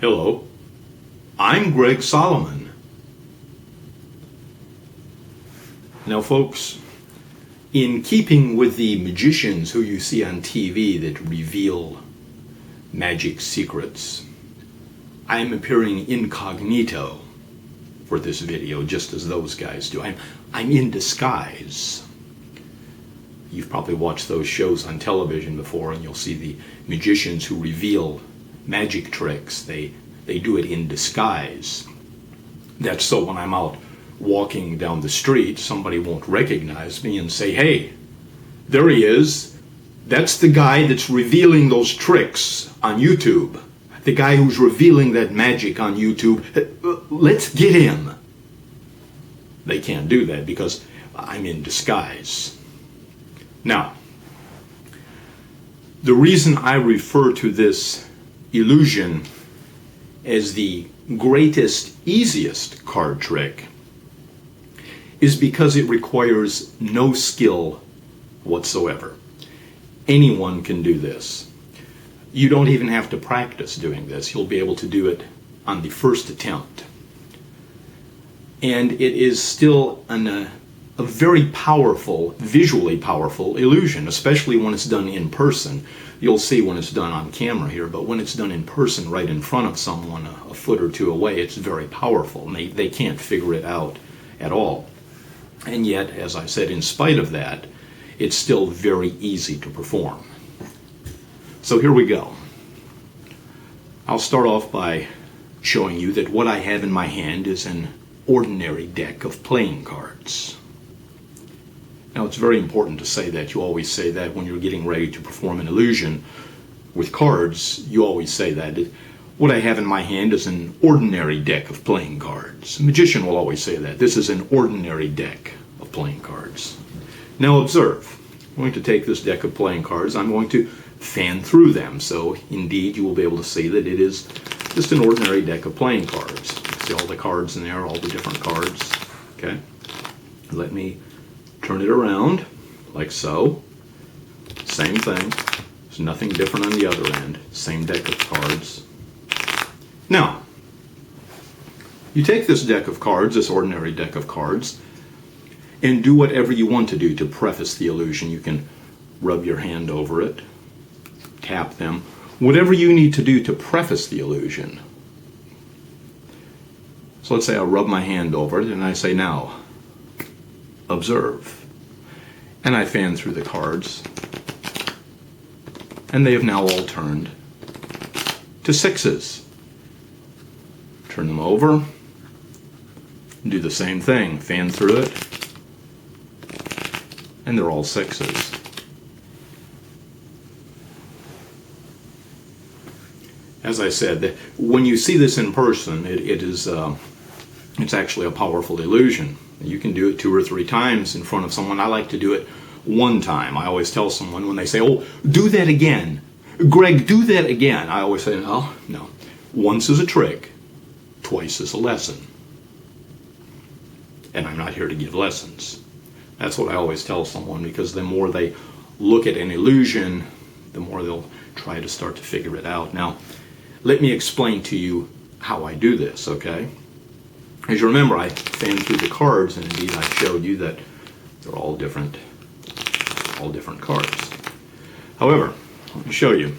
Hello, I'm Greg Solomon. Now folks, in keeping with the magicians who you see on TV that reveal magic secrets, I am appearing incognito for this video, just as those guys do. I'm in disguise. You've probably watched those shows on television before, and you'll see the magicians who reveal magic tricks. They do it in disguise. That's so when I'm out walking down the street, somebody won't recognize me and say, "Hey, there he is. That's the guy that's revealing those tricks on YouTube. The guy who's revealing that magic on YouTube. Let's get him." They can't do that because I'm in disguise. Now, the reason I refer to this illusion as the greatest, easiest card trick is because it requires no skill whatsoever. Anyone can do this. You don't even have to practice doing this. You'll be able to do it on the first attempt. And it is still a very powerful, visually powerful illusion, especially when it's done in person. You'll see when it's done on camera here, but when it's done in person right in front of someone a foot or two away, it's very powerful, and they can't figure it out at all. And yet, as I said, in spite of that, it's still very easy to perform. So here we go. I'll start off by showing you that what I have in my hand is an ordinary deck of playing cards. Now, it's very important to say that. You always say that when you're getting ready to perform an illusion with cards. You always say that. What I have in my hand is an ordinary deck of playing cards. A magician will always say that. This is an ordinary deck of playing cards. Now observe. I'm going to take this deck of playing cards. I'm going to fan through them. So indeed, you will be able to see that it is just an ordinary deck of playing cards. See all the cards in there, all the different cards. Okay. Let me turn it around, like so. Same thing. There's nothing different on the other end. Same deck of cards. Now, you take this deck of cards, this ordinary deck of cards, and do whatever you want to do to preface the illusion. You can rub your hand over it, tap them, whatever you need to do to preface the illusion. So let's say I rub my hand over it and I say, "Now, observe." And I fan through the cards, and they have now all turned to sixes. Turn them over, do the same thing, fan through it, and they're all sixes. As I said, when you see this in person, it's actually a powerful illusion. You can do it 2 or 3 times in front of someone. I like to do it one time. I always tell someone when they say, "Oh, do that again. Greg, do that again." I always say, no. Once is a trick, twice is a lesson. And I'm not here to give lessons. That's what I always tell someone, because the more they look at an illusion, the more they'll try to start to figure it out. Now, let me explain to you how I do this, okay? As you remember, I fanned through the cards, and indeed I showed you that they're all different cards. However, let me show you.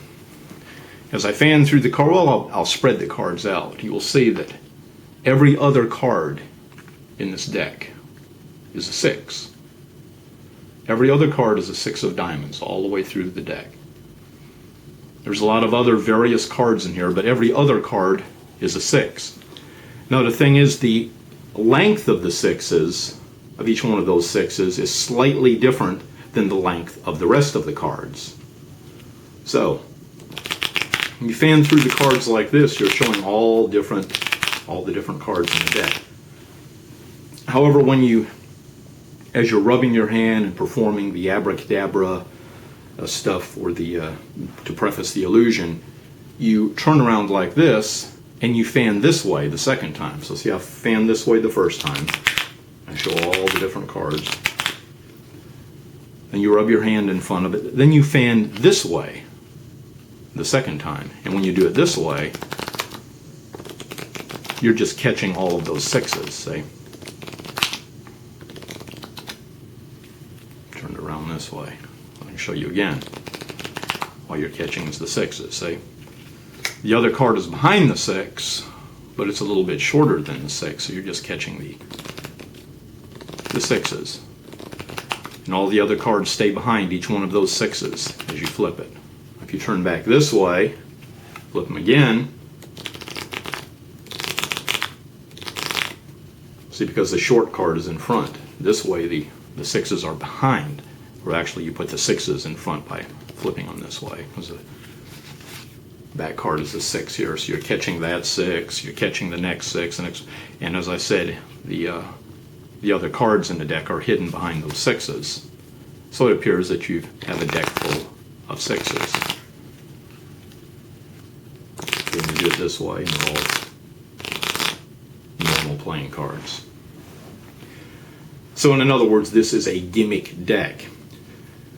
As I fan through the card, well, I'll spread the cards out. You will see that every other card in this deck is a 6. Every other card is a 6 of diamonds all the way through the deck. There's a lot of other various cards in here, but every other card is a 6. Now the thing is, the length of the sixes, of each one of those sixes, is slightly different than the length of the rest of the cards. So, when you fan through the cards like this, you're showing all the different cards in the deck. However, as you're rubbing your hand and performing the abracadabra stuff for to preface the illusion, you turn around like this, and you fan this way the second time. So see, I fan this way the first time. I show all the different cards. Then you rub your hand in front of it. Then you fan this way the second time. And when you do it this way, you're just catching all of those sixes, see? Turn it around this way. Let me show you again. All you're catching is the sixes, see? The other card is behind the 6, but it's a little bit shorter than the 6, so you're just catching the sixes. And all the other cards stay behind each one of those 6s as you flip it. If you turn back this way, flip them again. See, because the short card is in front. This way the 6s are behind, or actually you put the 6s in front by flipping them this way. Because the back card is a 6 here, so you're catching that 6, you're catching the next 6, and as I said, the other cards in the deck are hidden behind those 6s. So it appears that you have a deck full of 6s. Then you do it this way, and they're all normal playing cards. So in other words, this is a gimmick deck.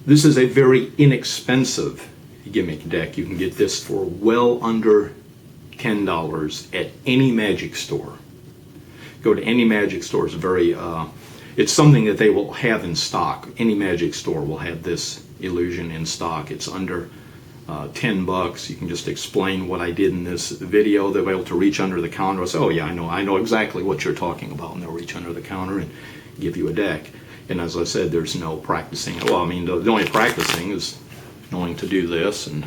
This is a very inexpensive gimmick deck. You can get this for well under $10 at any magic store. Go to any magic store. It's something that they will have in stock. Any magic store will have this illusion in stock. It's under $10. You can just explain what I did in this video. They'll be able to reach under the counter and say, oh yeah, I know exactly what you're talking about, and they'll reach under the counter and give you a deck. And as I said, there's no practicing. Well, I mean, the only practicing is knowing to do this and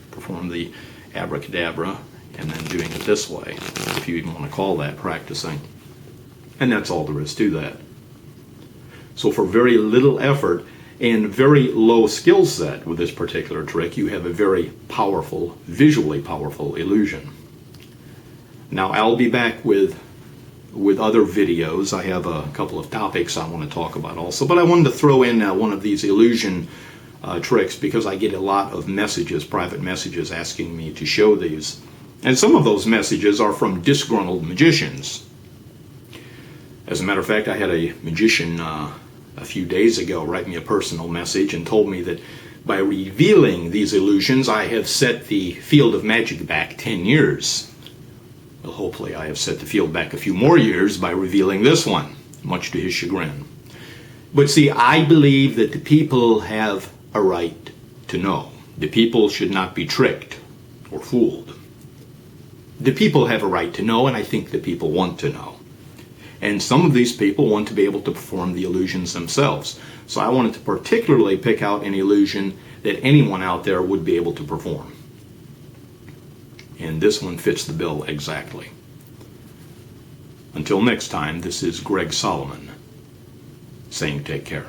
perform the abracadabra and then doing it this way, if you even want to call that practicing. And that's all there is to that. So for very little effort and very low skill set with this particular trick, you have a very powerful, visually powerful illusion. Now I'll be back with other videos. I have a couple of topics I want to talk about also, but I wanted to throw in one of these illusion tricks because I get a lot of messages, private messages, asking me to show these. And some of those messages are from disgruntled magicians. As a matter of fact, I had a magician a few days ago write me a personal message and told me that by revealing these illusions, I have set the field of magic back 10 years. Well, hopefully I have set the field back a few more years by revealing this one, much to his chagrin. But see, I believe that the people have a right to know. The people should not be tricked or fooled. The people have a right to know, and I think the people want to know. And some of these people want to be able to perform the illusions themselves. So I wanted to particularly pick out an illusion that anyone out there would be able to perform. And this one fits the bill exactly. Until next time, this is Greg Solomon saying take care.